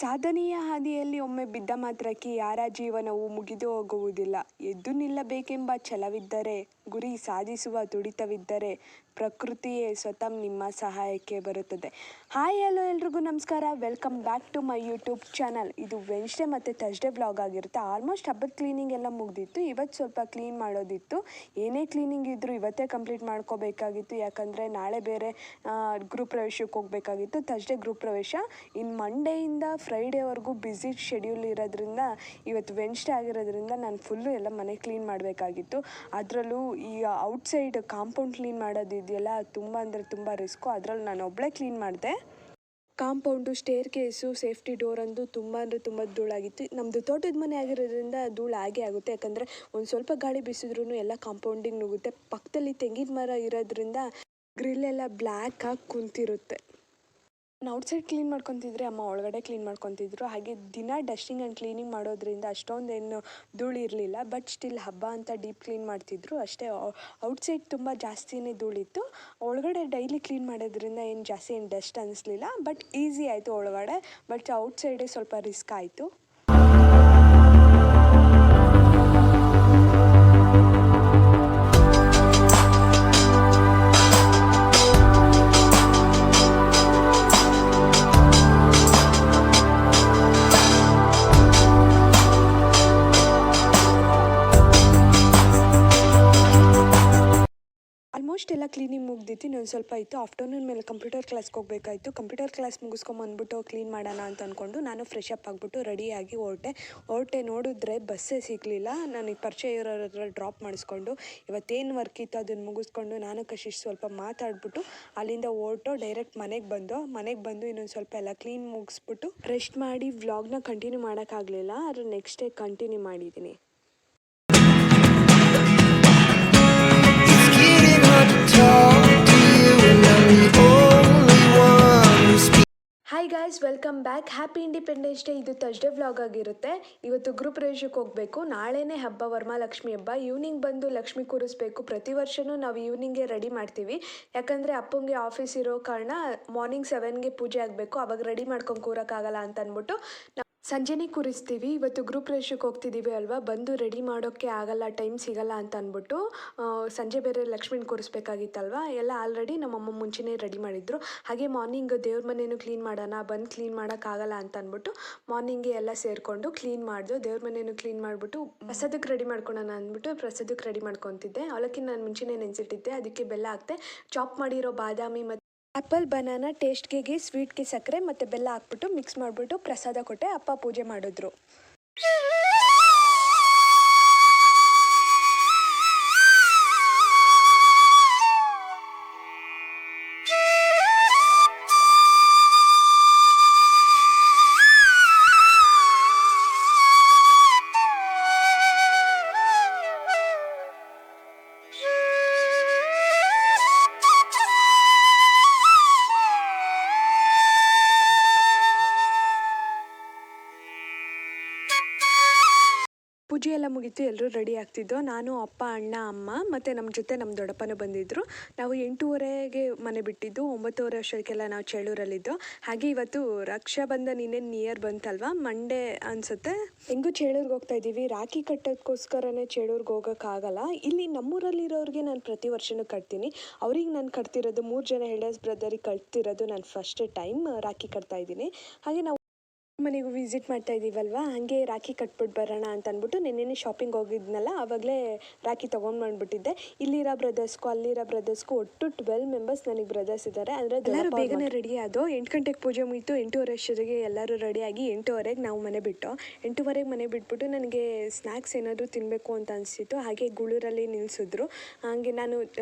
ಸಾಧನೆಯ ಹಾದಿಯಲ್ಲಿ ಒಮ್ಮೆ ಬಿದ್ದ ಮಾತ್ರಕ್ಕೆ ಯಾರ ಜೀವನವೂ ಮುಗಿದು ಹೋಗುವುದಿಲ್ಲ. ಎದ್ದು ನಿಲ್ಲಬೇಕೆಂಬ ಛಲವಿದ್ದರೆ, ಗುರಿ ಸಾಧಿಸುವ ತುಡಿತವಿದ್ದರೆ ಪ್ರಕೃತಿಯೇ ಸ್ವತಃ ನಿಮ್ಮ ಸಹಾಯಕ್ಕೆ ಬರುತ್ತದೆ. ಹಾಯ್ ಹಲೋ ಎಲ್ರಿಗೂ ನಮಸ್ಕಾರ, welcome back to my YouTube channel. ಇದು ವೆನ್ಸ್ಡೇ ಮತ್ತು ಥರ್ಸ್ಡೇ ವ್ಲಾಗ್ ಆಗಿರುತ್ತೆ. ಆಲ್ಮೋಸ್ಟ್ ಹಬ್ಬದ ಕ್ಲೀನಿಂಗ್ ಎಲ್ಲ ಮುಗಿದಿತ್ತು. ಇವತ್ತು ಸ್ವಲ್ಪ ಕ್ಲೀನ್ ಮಾಡೋದಿತ್ತು. ಏನೇ ಕ್ಲೀನಿಂಗ್ ಇದ್ದರೂ ಇವತ್ತೇ ಕಂಪ್ಲೀಟ್ ಮಾಡ್ಕೋಬೇಕಾಗಿತ್ತು. ಯಾಕಂದರೆ ನಾಳೆ ಬೇರೆ ಗೃಹ ಪ್ರವೇಶಕ್ಕೆ ಹೋಗಬೇಕಾಗಿತ್ತು. ಥರ್ಸ್ಡೇ ಗೃಹ ಪ್ರವೇಶ. ಇನ್ನು ಮಂಡೇಯಿಂದ ಫ್ರೈಡೇವರೆಗೂ ಬ್ಯುಸಿ ಶೆಡ್ಯೂಲ್ ಇರೋದ್ರಿಂದ, ಇವತ್ತು ವೆನ್ಸ್ಡೇ ಆಗಿರೋದ್ರಿಂದ ನಾನು ಫುಲ್ಲು ಎಲ್ಲ ಮನೆ ಕ್ಲೀನ್ ಮಾಡಬೇಕಾಗಿತ್ತು. ಅದರಲ್ಲೂ ಈ ಔಟ್ಸೈಡ್ ಕಾಂಪೌಂಡ್ ಕ್ಲೀನ್ ಮಾಡೋದಿದೆಯಲ್ಲ, ತುಂಬ ಅಂದರೆ ತುಂಬ ರಿಸ್ಕು. ಅದರಲ್ಲಿ ನಾನು ಒಬ್ಬಳೇ ಕ್ಲೀನ್ ಮಾಡಿದೆ. Compound, stair case, safety door ಅಂದು ತುಂಬ ಅಂದರೆ ತುಂಬ ಧೂಳಾಗಿತ್ತು. ನಮ್ಮದು ತೋಟದ ಮನೆ ಆಗಿರೋದ್ರಿಂದ ಧೂಳು ಆಗೇ ಆಗುತ್ತೆ. ಯಾಕಂದರೆ ಒಂದು ಸ್ವಲ್ಪ ಗಾಳಿ ಬೀಸಿದ್ರೂ ಎಲ್ಲ ಕಾಂಪೌಂಡಿಗೆ ನುಗ್ಗುತ್ತೆ. ಪಕ್ಕದಲ್ಲಿ ತೆಂಗಿನ ಮರ ಇರೋದ್ರಿಂದ ಗ್ರಿಲ್ಲೆಲ್ಲ ಬ್ಲ್ಯಾಕ್ ಆಗಿ ಕುಂತಿರುತ್ತೆ. ನಾನು ಔಟ್ಸೈಡ್ ಕ್ಲೀನ್ ಮಾಡ್ಕೊತಿದ್ರೆ ಅಮ್ಮ ಒಳಗಡೆ ಕ್ಲೀನ್ ಮಾಡ್ಕೊತಿದ್ರು. ಹಾಗೆ ದಿನ ಡಸ್ಟಿಂಗ್ ಆ್ಯಂಡ್ ಕ್ಲೀನಿಂಗ್ ಮಾಡೋದ್ರಿಂದ ಅಷ್ಟೊಂದೇನು ಧೂಳು ಇರಲಿಲ್ಲ. ಬಟ್ ಸ್ಟಿಲ್ ಹಬ್ಬ ಅಂತ ಡೀಪ್ ಕ್ಲೀನ್ ಮಾಡ್ತಿದ್ರು ಅಷ್ಟೇ. ಔಟ್ಸೈಡ್ ತುಂಬ ಜಾಸ್ತಿನೇ ಧೂಳಿತ್ತು. ಒಳಗಡೆ ಡೈಲಿ ಕ್ಲೀನ್ ಮಾಡೋದ್ರಿಂದ ಏನು ಜಾಸ್ತಿ ಏನು ಡಸ್ಟ್ ಅನ್ನಿಸ್ಲಿಲ್ಲ. ಬಟ್ ಈಸಿ ಆಯಿತು ಒಳಗಡೆ. ಬಟ್ ಔಟ್ಸೈಡೇ ಸ್ವಲ್ಪ ರಿಸ್ಕ್ ಆಯಿತು. ಆಲ್ಮೋಸ್ಟ್ ಎಲ್ಲ ಕ್ಲೀನಿಂಗ್ ಮುಗ್ದಿತ್ತು. ಇನ್ನೊಂದು ಸ್ವಲ್ಪ ಇತ್ತು. ಆಫ್ಟರ್ನೂನ್ ಮೇಲೆ ಕಂಪ್ಯೂಟರ್ ಕ್ಲಾಸ್ಗೆ ಹೋಗಬೇಕಾಯಿತು. ಕಂಪ್ಯೂಟರ್ ಕ್ಲಾಸ್ ಮುಗಿಸ್ಕೊಂಬಂದ್ಬಿಟ್ಟು ಕ್ಲೀನ್ ಮಾಡೋಣ ಅಂತ ಅಂದ್ಕೊಂಡು ನಾನು ಫ್ರೆಶ್ ಅಪ್ ಆಗಿಬಿಟ್ಟು ರೆಡಿಯಾಗಿ ಹೊರಟೆ. ನೋಡಿದ್ರೆ ಬಸ್ಸೇ ಸಿಗಲಿಲ್ಲ. ನನಗೆ ಪರಿಚಯ ಇರೋರ ಹತ್ರ ಡ್ರಾಪ್ ಮಾಡಿಸ್ಕೊಂಡು ಇವತ್ತೇನು ವರ್ಕ್ ಇತ್ತು ಅದನ್ನು ಮುಗಿಸ್ಕೊಂಡು ನಾನು ಕಶಿಶ್ ಸ್ವಲ್ಪ ಮಾತಾಡ್ಬಿಟ್ಟು ಅಲ್ಲಿಂದ ಡೈರೆಕ್ಟ್ ಮನೆಗೆ ಬಂದು ಇನ್ನೊಂದು ಸ್ವಲ್ಪ ಎಲ್ಲ ಕ್ಲೀನ್ ಮುಗಿಸ್ಬಿಟ್ಟು ರೆಸ್ಟ್ ಮಾಡಿ ವ್ಲಾಗ್ನ ಕಂಟಿನ್ಯೂ ಮಾಡೋಕ್ಕಾಗಲಿಲ್ಲ. ಆದರೆ ನೆಕ್ಸ್ಟ್ ಡೇ ಕಂಟಿನ್ಯೂ ಮಾಡಿದ್ದೀನಿ. Hi guys, welcome back. Happy independence day. ಇದು ಥರ್ಸ್ಡೇ ವ್ಲಾಗ್ ಆಗಿರುತ್ತೆ. ಇವತ್ತು ಗೃಹ ಪ್ರವೇಶಕ್ಕೆ ಹೋಗಬೇಕು. ನಾಳೆನೇ ಹಬ್ಬ, ವರಮಹಾಲಕ್ಷ್ಮಿ ಹಬ್ಬ. ಈವ್ನಿಂಗ್ ಬಂದು ಲಕ್ಷ್ಮಿ ಕೂರಿಸ್ಬೇಕು. ಪ್ರತಿ ವರ್ಷವೂ ನಾವು ಈವ್ನಿಂಗೇ ರೆಡಿ ಮಾಡ್ತೀವಿ. ಯಾಕಂದರೆ ಅಪ್ಪಂಗೆ ಆಫೀಸ್ ಇರೋ ಕಾರಣ ಮಾರ್ನಿಂಗ್ 7ಗೆ ಪೂಜೆ ಆಗಬೇಕು. ಅವಾಗ ರೆಡಿ ಮಾಡ್ಕೊಂಡು ಕೂರೋಕ್ಕಾಗಲ್ಲ ಅಂತ ಅಂದ್ಬಿಟ್ಟು ಸಂಜೆನೇ ಕೂರಿಸ್ತೀವಿ. ಇವತ್ತು ಗೃಹ ಪ್ರವೇಶಕ್ಕೆ ಹೋಗ್ತಿದ್ದೀವಿ ಅಲ್ವಾ, ಬಂದು ರೆಡಿ ಮಾಡೋಕ್ಕೆ ಆಗಲ್ಲ, ಟೈಮ್ ಸಿಗಲ್ಲ ಅಂತ ಅಂದ್ಬಿಟ್ಟು ಸಂಜೆ ಬೇರೆ ಲಕ್ಷ್ಮಿನ ಕೂರಿಸ್ಬೇಕಾಗಿತ್ತಲ್ವ, ಎಲ್ಲ ಆಲ್ರೆಡಿ ನಮ್ಮಮ್ಮ ಮುಂಚೆನೇ ರೆಡಿ ಮಾಡಿದ್ರು. ಹಾಗೆ ಮಾರ್ನಿಂಗ್ ದೇವ್ರ ಮನೇನು ಕ್ಲೀನ್ ಮಾಡೋಣ, ಬಂದು ಕ್ಲೀನ್ ಮಾಡೋಕ್ಕಾಗಲ್ಲ ಅಂತ ಅಂದ್ಬಿಟ್ಟು ಮಾರ್ನಿಂಗ್ಗೆ ಎಲ್ಲ ಸೇರಿಕೊಂಡು ಕ್ಲೀನ್ ಮಾಡಿದ್ರು. ದೇವ್ರ ಮನೇನು ಕ್ಲೀನ್ ಮಾಡಿಬಿಟ್ಟು ಪ್ರಸಾದಕ್ಕೆ ರೆಡಿ ಮಾಡ್ಕೊಳ್ಳೋಣ ಅಂದ್ಬಿಟ್ಟು ಪ್ರಸಾದಕ್ಕೆ ರೆಡಿ ಮಾಡ್ಕೊತಿದ್ದೆ. ಅವಲಕ್ಕಿ ನಾನು ಮುಂಚೆನೇ ನೆನೆಸಿಟ್ಟಿದ್ದೆ. ಅದಕ್ಕೆ ಬೆಲ್ಲ ಹಾಕ್ತೆ. ಚಾಪ್ ಮಾಡಿರೋ ಬಾದಾಮಿ ಮತ್ತು ಆ್ಯಪಲ್, ಬನಾನಾ, ಟೇಸ್ಟ್ಗೆ ಸ್ವೀಟ್ಗೆ ಸಕ್ಕರೆ ಮತ್ತು ಬೆಲ್ಲ ಹಾಕ್ಬಿಟ್ಟು ಮಿಕ್ಸ್ ಮಾಡಿಬಿಟ್ಟು ಪ್ರಸಾದ ಕೊಟ್ಟೆ. ಅಪ್ಪ ಪೂಜೆ ಮಾಡಿದ್ರು. ಪೂಜೆ ಎಲ್ಲ ಮುಗೀತು. ಎಲ್ಲರೂ ರೆಡಿ ಆಗ್ತಿದ್ದೋ. ನಾನು, ಅಪ್ಪ, ಅಣ್ಣ, ಅಮ್ಮ ಮತ್ತು ನಮ್ಮ ಜೊತೆ ನಮ್ಮ ದೊಡ್ಡಪ್ಪನೂ ಬಂದಿದ್ದರು. ನಾವು 8:30ಗೆ ಮನೆ ಬಿಟ್ಟಿದ್ದು. 9:30 ಅಷ್ಟೊತ್ತಿಗೆಲ್ಲ ನಾವು ಚೇಳೂರಲ್ಲಿದ್ದೋ. ಹಾಗೆ ಇವತ್ತು ರಕ್ಷಾಬಂಧನ ಇನ್ನೇನು ನಿಯರ್ ಬಂತಲ್ವ, ಮಂಡೇ ಅನಿಸುತ್ತೆ. ಹೆಂಗೂ ಚೇಳೂರಿಗೆ ಹೋಗ್ತಾ ಇದ್ದೀವಿ. ರಾಖಿ ಕಟ್ಟೋದಕ್ಕೋಸ್ಕರನೇ ಚೇಳೂರಿಗೆ ಹೋಗೋಕ್ಕಾಗಲ್ಲ. ಇಲ್ಲಿ ನಮ್ಮೂರಲ್ಲಿರೋರಿಗೆ ನಾನು ಪ್ರತಿ ವರ್ಷವೂ ಕಟ್ತೀನಿ. ಅವ್ರಿಗೆ ನಾನು ಕಟ್ತಿರೋದು 3 ಜನ ಎಲ್ಡರ್ಸ್ ಬ್ರದರಿಗೆ ಕಟ್ತಿರೋದು ನಾನು ಫಸ್ಟ್ ಟೈಮ್ ರಾಖಿ ಕಟ್ತಾ ಇದ್ದೀನಿ. ಹಾಗೆ ನಾವು ಮನೆಗೂ ವಿಸಿಟ್ ಮಾಡ್ತಾ ಇದ್ದೀವಲ್ವ, ಹಾಗೆ ರಾಖಿ ಕಟ್ಬಿಟ್ಟು ಬರೋಣ ಅಂತ ಅಂದ್ಬಿಟ್ಟು ನಿನ್ನೆ ಶಾಪಿಂಗ್ ಹೋಗಿದ್ನಲ್ಲ, ಆವಾಗಲೇ ರಾಖಿ ತೊಗೊಂಡು ಬಂದುಬಿಟ್ಟಿದ್ದೆ. ಇಲ್ಲಿರೋ ಬ್ರದರ್ಸ್ಗೂ ಅಲ್ಲಿರೋ ಬ್ರದರ್ಸ್ಗೂ ಒಟ್ಟು 12 ಮೆಂಬರ್ಸ್ ನನಗೆ ಬ್ರದರ್ಸ್ ಇದ್ದಾರೆ. ಅಂದರೆ ಎಲ್ಲರೂ ಬೇಗನೆ ರೆಡಿ ಆದೋ. 8 ಗಂಟೆಗೆ ಪೂಜೆ ಮುಗಿತು. 8:30 ಅಷ್ಟೊತ್ತಿಗೆ ಎಲ್ಲರೂ ರೆಡಿಯಾಗಿ 8:30ಗೆ ನಾವು ಮನೆ ಬಿಟ್ಟು 8:30ಗೆ ಮನೆ ಬಿಟ್ಬಿಟ್ಟು ನನಗೆ ಸ್ನ್ಯಾಕ್ಸ್ ಏನಾದರೂ ತಿನ್ನಬೇಕು ಅಂತ ಅನಿಸಿತ್ತು. ಹಾಗೆ ಗೂಳೂರಲ್ಲಿ ನಿಲ್ಲಿಸಿದ್ರು. ಹಾಗೆ ನಾನು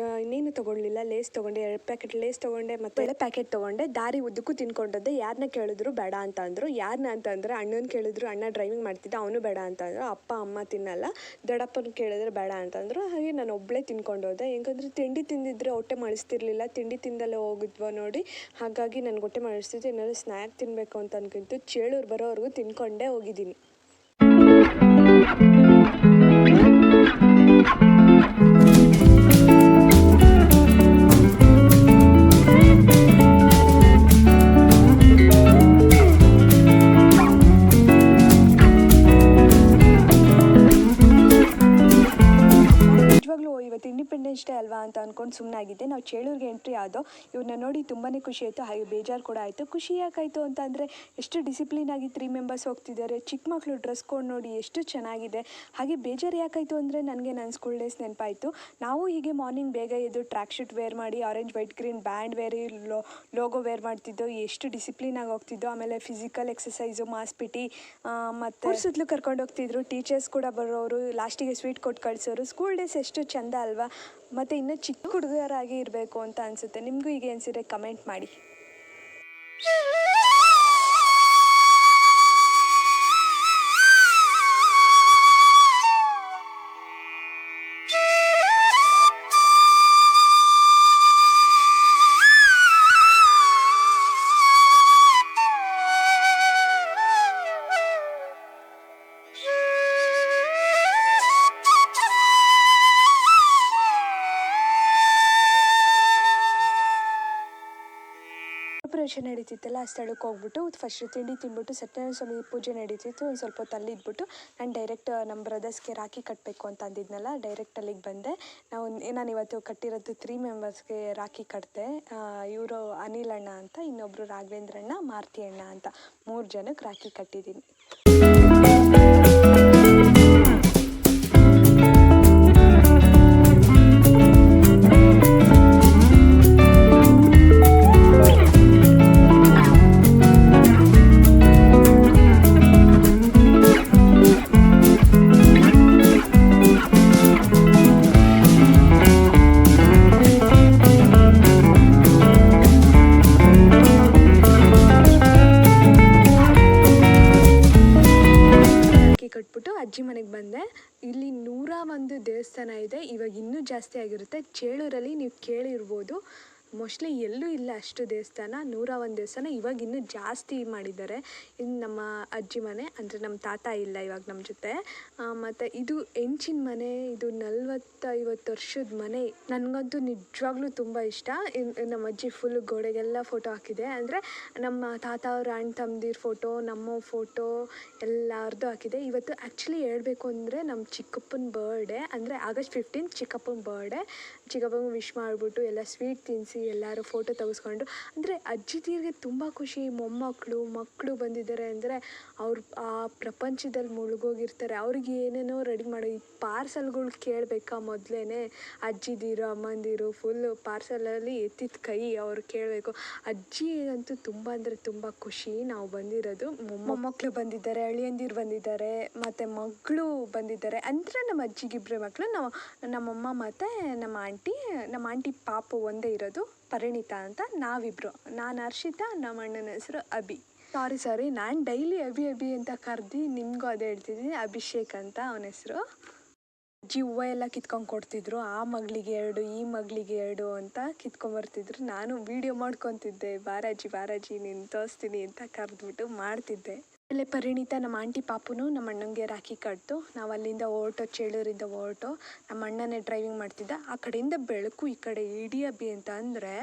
ಇನ್ನೇನು ತೊಗೊಳ್ಲಿಲ್ಲ. ಲೇಸ್ ತೊಗೊಂಡೆ, 2 ಪ್ಯಾಕೆಟ್ ಲೇಸ್ ತೊಗೊಂಡೆ ಮತ್ತು 2 ಪ್ಯಾಕೆಟ್ ತೊಗೊಂಡೆ. ದಾರಿ ಉದ್ದಕ್ಕೂ ತಿನ್ಕೊಂಡದ್ದೆ. ಯಾರನ್ನ ಕೇಳಿದ್ರು ಬೇಡ ಅಂತ ಅಂದರು. ಯಾರನ್ನ ಅಂತಂದರೆ ಅಣ್ಣನ ಕೇಳಿದ್ರು. ಅಣ್ಣ ಡ್ರೈವಿಂಗ್ ಮಾಡ್ತಿದ್ದ, ಅವನು ಬೇಡ ಅಂತಂದರು. ಅಪ್ಪ ಅಮ್ಮ ತಿನ್ನಲ್ಲ. ದೊಡ್ಡಪ್ಪನ ಕೇಳಿದ್ರೆ ಬೇಡ ಅಂತಂದರು. ಹಾಗೆ ನಾನು ಒಬ್ಬಳೇ ತಿನ್ಕೊಂಡು ಹೋದೆ. ಹೆಂಗಂದ್ರೆ ತಿಂಡಿ ತಿಂದಿದ್ರೆ ಹೊಟ್ಟೆ ಮಾಡಿಸ್ತಿರ್ಲಿಲ್ಲ. ತಿಂಡಿ ತಿಂದಲ್ಲೇ ಹೋಗಿದ್ವ ನೋಡಿ. ಹಾಗಾಗಿ ನನಗೆ ಹೊಟ್ಟೆ ಮಾಡಿಸ್ತಿತ್ತು. ಏನಾದರೂ ಸ್ನ್ಯಾಕ್ ತಿನ್ನಬೇಕು ಅಂತ ಅನ್ಕೊಂತು ಚೇಳೂರು ಬರೋವರೆಗೂ ತಿನ್ಕೊಂಡೇ ಹೋಗಿದ್ದೀನಿ. ಇಷ್ಟೇ ಅಲ್ವಾ ಅಂತ ಅಂದ್ಕೊಂಡು ಸುಮ್ಮನಾಗಿದ್ದೆ. ನಾವು ಚೇಳೂರಿಗೆ ಎಂಟ್ರಿ ಆದೋ, ಇವ್ರನ್ನ ನೋಡಿ ತುಂಬಾ ಖುಷಿ ಆಯಿತು, ಹಾಗೆ ಬೇಜಾರು ಕೂಡ ಆಯಿತು. ಖುಷಿ ಯಾಕಾಯಿತು ಅಂತ ಅಂದರೆ ಎಷ್ಟು ಡಿಸಿಪ್ಲಿನ್ ಆಗಿ 3 ಮೆಂಬರ್ಸ್ ಹೋಗ್ತಿದ್ದಾರೆ, ಚಿಕ್ಕ ಮಕ್ಕಳು ಡ್ರೆಸ್ ಕೋಡ್ ನೋಡಿ ಎಷ್ಟು ಚೆನ್ನಾಗಿದೆ. ಹಾಗೆ ಬೇಜಾರು ಯಾಕಾಯಿತು ಅಂದರೆ ನನಗೆ ನನ್ನ ಸ್ಕೂಲ್ ಡೇಸ್ ನೆನಪಾಯಿತು. ನಾವು ಹೀಗೆ ಮಾರ್ನಿಂಗ್ ಬೇಗ ಎದ್ದು ಟ್ರ್ಯಾಕ್ ಶೂಟ್ ವೇರ್ ಮಾಡಿ orange white green band wear logo wear ಮಾಡ್ತಿದ್ದೋ, ಎಷ್ಟು ಡಿಸಿಪ್ಲಿನ್ ಆಗಿ ಹೋಗ್ತಿದ್ದೋ. ಆಮೇಲೆ physical exercise, mass P T, ಮತ್ತು ಸುತ್ತಲೂ ಕರ್ಕೊಂಡು ಹೋಗ್ತಿದ್ರು. ಟೀಚರ್ಸ್ ಕೂಡ ಬರೋರು, ಲಾಸ್ಟಿಗೆ ಸ್ವೀಟ್ ಕೊಟ್ಟು ಕಳಿಸೋರು. ಸ್ಕೂಲ್ ಡೇಸ್ ಎಷ್ಟು ಚೆಂದ ಅಲ್ವಾ. ಮತ್ತು ಇನ್ನೂ ಚಿಕ್ಕ ಹುಡುಗರಾಗಿ ಇರಬೇಕು ಅಂತ ಅನಿಸುತ್ತೆ. ನಿಮಗೂ ಹೀಗೆ ಅನಿಸಿದ್ರೆ ಕಮೆಂಟ್ ಮಾಡಿ. ಪ್ರಿಪರೇಷನ್ ನಡೀತಿತ್ತಲ್ಲ, ಆ ಸ್ಥಳಕ್ಕೆ ಹೋಗ್ಬಿಟ್ಟು ಫಸ್ಟ್ ತಿಂಡಿ ತಿಂದ್ಬಿಟ್ಟು ಸತ್ಯನಾರಾಯಣ ಸ್ವಾಮಿ ಪೂಜೆ ನಡೀತಿತ್ತು. ಒಂದು ಸ್ವಲ್ಪ ಹೊತ್ತು ಅಲ್ಲಿ ಇದ್ಬಿಟ್ಟು ನಾನು ಡೈರೆಕ್ಟ್ ನಮ್ಮ ಬ್ರದರ್ಸ್ಗೆ ರಾಖಿ ಕಟ್ಟಬೇಕು ಅಂತ ಅಂದಿದ್ನಲ್ಲ, ಡೈರೆಕ್ಟ್ ಅಲ್ಲಿಗೆ ಬಂದೆ. ನಾನು ಇವತ್ತು ಕಟ್ಟಿರೋದು 3 ಮೆಂಬರ್ಸ್ಗೆ ರಾಖಿ ಕಟ್ಟಿದೆ. ಇವರು ಅನಿಲ್ ಅಣ್ಣ ಅಂತ, ಇನ್ನೊಬ್ಬರು ರಾಘವೇಂದ್ರ ಅಣ್ಣ, ಮಾರುತಿ ಅಣ್ಣ ಅಂತ 3 ಜನಕ್ಕೆ ರಾಖಿ ಕಟ್ಟಿದ್ದೀನಿ. ಕಟ್ಬಿಟ್ಟು ಅಜ್ಜಿ ಮನೆಗೆ ಬಂದೆ. ಇಲ್ಲಿ 101 ದೇವಸ್ಥಾನ ಇದೆ. ಇವಾಗ ಇನ್ನೂ ಜಾಸ್ತಿ ಆಗಿರುತ್ತೆ. ಚೇಳೂರಲ್ಲಿ ನೀವು ಕೇಳಿರ್ಬೋದು, ಮೋಸ್ಟ್ಲಿ ಎಲ್ಲೂ ಇಲ್ಲ ಅಷ್ಟು ದೇವಸ್ಥಾನ. 101 ದೇವಸ್ಥಾನ ಇವಾಗ ಇನ್ನೂ ಜಾಸ್ತಿ ಮಾಡಿದ್ದಾರೆ. ಇನ್ನು ನಮ್ಮ ಅಜ್ಜಿ ಮನೆ, ಅಂದರೆ ನಮ್ಮ ತಾತ ಇಲ್ಲ ಇವಾಗ ನಮ್ಮ ಜೊತೆ. ಮತ್ತು ಇದು ಹೆಂಚಿನ ಮನೆ, ಇದು 40-50 ವರ್ಷದ ಮನೆ. ನನಗಂತೂ ನಿಜವಾಗ್ಲೂ ತುಂಬ ಇಷ್ಟ. ನಮ್ಮ ಅಜ್ಜಿ ಫುಲ್ ಗೋಡೆಗೆಲ್ಲ ಫೋಟೋ ಹಾಕಿದೆ. ಅಂದರೆ ನಮ್ಮ ತಾತ ಅವ್ರ ಅಣ್ಣ ತಮ್ಮದಿರ ಫೋಟೋ, ನಮ್ಮ ಫೋಟೋ ಎಲ್ಲರದ್ದು ಹಾಕಿದೆ. ಇವತ್ತು ಆ್ಯಕ್ಚುಲಿ ಹೇಳ್ಬೇಕು ಅಂದರೆ ನಮ್ಮ ಚಿಕ್ಕಪ್ಪನ ಬರ್ಡೇ, ಅಂದರೆ August 15 ಚಿಕ್ಕಪ್ಪನ ಬರ್ಡೇ. ಚಿಕ್ಕಪ್ಪಂಗೆ ವಿಶ್ ಮಾಡಿಬಿಟ್ಟು ಎಲ್ಲ ಸ್ವೀಟ್ ತಿನ್ನಿಸಿ ಎಲ್ಲರೂ ಫೋಟೋ ತೆಗೆಸ್ಕೊಂಡು, ಅಂದರೆ ಅಜ್ಜಿ ತೀರಿಗೆ ತುಂಬ ಖುಷಿ. ಮಕ್ಕಳು ಬಂದಿದ್ದಾರೆ ಅಂದರೆ ಅವ್ರು ಆ ಪ್ರಪಂಚದಲ್ಲಿ ಮುಳುಗೋಗಿರ್ತಾರೆ. ಅವ್ರಿಗೆ ಏನೇನೋ ರೆಡಿ ಮಾಡೋ ಈ ಪಾರ್ಸಲ್ಗಳು ಕೇಳಬೇಕಾ ಮೊದಲೇ ಅಜ್ಜಿದಿರು ಅಮ್ಮಂದಿರು ಫುಲ್ಲು ಪಾರ್ಸಲಲ್ಲಿ ಎತ್ತಿದ ಕೈ ಅವ್ರು ಕೇಳಬೇಕು. ಅಜ್ಜಿ ಅಂತೂ ತುಂಬ ಅಂದರೆ ತುಂಬ ಖುಷಿ ನಾವು ಬಂದಿರೋದು. ಮೊಮ್ಮಕ್ಕಳು ಬಂದಿದ್ದಾರೆ, ಅಳಿಯಂದಿರು ಬಂದಿದ್ದಾರೆ, ಮತ್ತು ಮಗಳು ಬಂದಿದ್ದಾರೆ. ಅಂದರೆ ನಮ್ಮ ಅಜ್ಜಿಗಿಬ್ಬರೇ ಮಕ್ಕಳು, ನಮ್ಮಮ್ಮ ಮತ್ತು ನಮ್ಮ ಆಂಟಿ ಪಾಪು ಒಂದೇ ಇರೋದು, ಪರಿಣಿತಾ ಅಂತ. ನಾವಿಬ್ಬರು, ನಾನು ಹರ್ಷಿತಾ, ನಮ್ಮ ಅಣ್ಣನ ಹೆಸರು ಅಭಿ. ಸಾರಿ ನಾನು ಡೈಲಿ ಅಭಿ ಅಂತ ಕರೆದು ನಿಮಗೂ ಅದೇ ಹೇಳ್ತಿದ್ದೀನಿ. ಅಭಿಷೇಕ್ ಅಂತ ಅವನ ಹೆಸರು. ಅಜ್ಜಿ ಹೂವು ಎಲ್ಲ ಕಿತ್ಕೊಂಡು ಕೊಡ್ತಿದ್ರು. ಆ ಮಗಳಿಗೆ 2, ಈ ಮಗಳಿಗೆ 2 ಅಂತ ಕಿತ್ಕೊಂಬರ್ತಿದ್ರು. ನಾನು ವೀಡಿಯೋ ಮಾಡ್ಕೊತಿದ್ದೆ, ಬಾರಾಜಿ ನೀನು ತೋರಿಸ್ತೀನಿ ಅಂತ ಕರೆದ್ಬಿಟ್ಟು ಮಾಡ್ತಿದ್ದೆ. ಆಮೇಲೆ ಪರಿಣಿತ ನಮ್ಮ ಆಂಟಿ ಪಾಪುನು ನಮ್ಮ ಅಣ್ಣಂಗೆ ರಾಖಿ ಕಟ್ತು. ನಾವು ಅಲ್ಲಿಂದ ಚೇಳೂರಿಂದ ನಮ್ಮ ಅಣ್ಣನೇ ಡ್ರೈವಿಂಗ್ ಮಾಡ್ತಿದ್ದ. ಆ ಕಡೆಯಿಂದ ಬೆಳಕು ಈ ಕಡೆ ಹಿಡಿಯಬಿ ಅಂತ ಅಂದರೆ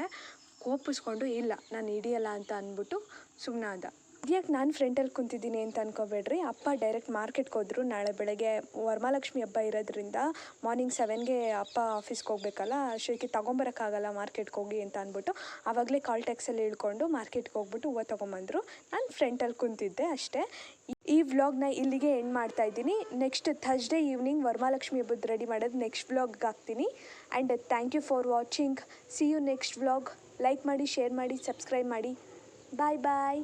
ಕೋಪಿಸ್ಕೊಂಡು, ಇಲ್ಲ ನಾನು ಹಿಡಿಯಲ್ಲ ಅಂತ ಅಂದ್ಬಿಟ್ಟು ಸುಮ್ಮನಾದ. ಯಾಕೆ ನಾನು ಫ್ರೆಂಟಲ್ಲಿ ಕುಂತಿದ್ದೀನಿ ಅಂತ ಅನ್ಕೋಬೇಡ್ರಿ. ಅಪ್ಪ ಡೈರೆಕ್ಟ್ ಮಾರ್ಕೆಟ್ಗೆ ಹೋದ್ರು. ನಾಳೆ ಬೆಳಗ್ಗೆ ವರಮಹಾಲಕ್ಷ್ಮಿ ಹಬ್ಬ ಇರೋದ್ರಿಂದ ಮಾರ್ನಿಂಗ್ 7ಗೆ ಅಪ್ಪ ಆಫೀಸ್ಗೆ ಹೋಗ್ಬೇಕಲ್ಲ, ಅಷ್ಟಕ್ಕೆ ತೊಗೊಂಬರೋಕ್ಕಾಗಲ್ಲ ಮಾರ್ಕೆಟ್ಗೆ ಹೋಗಿ ಅಂತ ಅಂದ್ಬಿಟ್ಟು ಆವಾಗಲೇ ಕಾಲ್ ಟ್ಯಾಕ್ಸಲ್ಲಿ ಇಳ್ಕೊಂಡು ಮಾರ್ಕೆಟ್ಗೆ ಹೋಗ್ಬಿಟ್ಟು ಹೂವು ತೊಗೊಂಬಂದರು. ನಾನು ಫ್ರೆಂಟಲ್ಲಿ ಕುಂತಿದ್ದೆ ಅಷ್ಟೇ. ಈ ವ್ಲಾಗ್ನ ಇಲ್ಲಿಗೆ ಎಂಡ್ ಮಾಡ್ತಾ ಇದ್ದೀನಿ. ನೆಕ್ಸ್ಟ್ ಥರ್ಸ್ಡೇ ಈವ್ನಿಂಗ್ ವರಮಹಾಲಕ್ಷ್ಮಿ ಹಬ್ಬದ ರೆಡಿ ಮಾಡೋದು ನೆಕ್ಸ್ಟ್ ವ್ಲಾಗ್ಗೆ ಹಾಕ್ತೀನಿ. And thank you for watching. See you next vlog. Like ಮಾಡಿ, ಶೇರ್ ಮಾಡಿ, ಸಬ್ಸ್ಕ್ರೈಬ್ ಮಾಡಿ. ಬಾಯ್.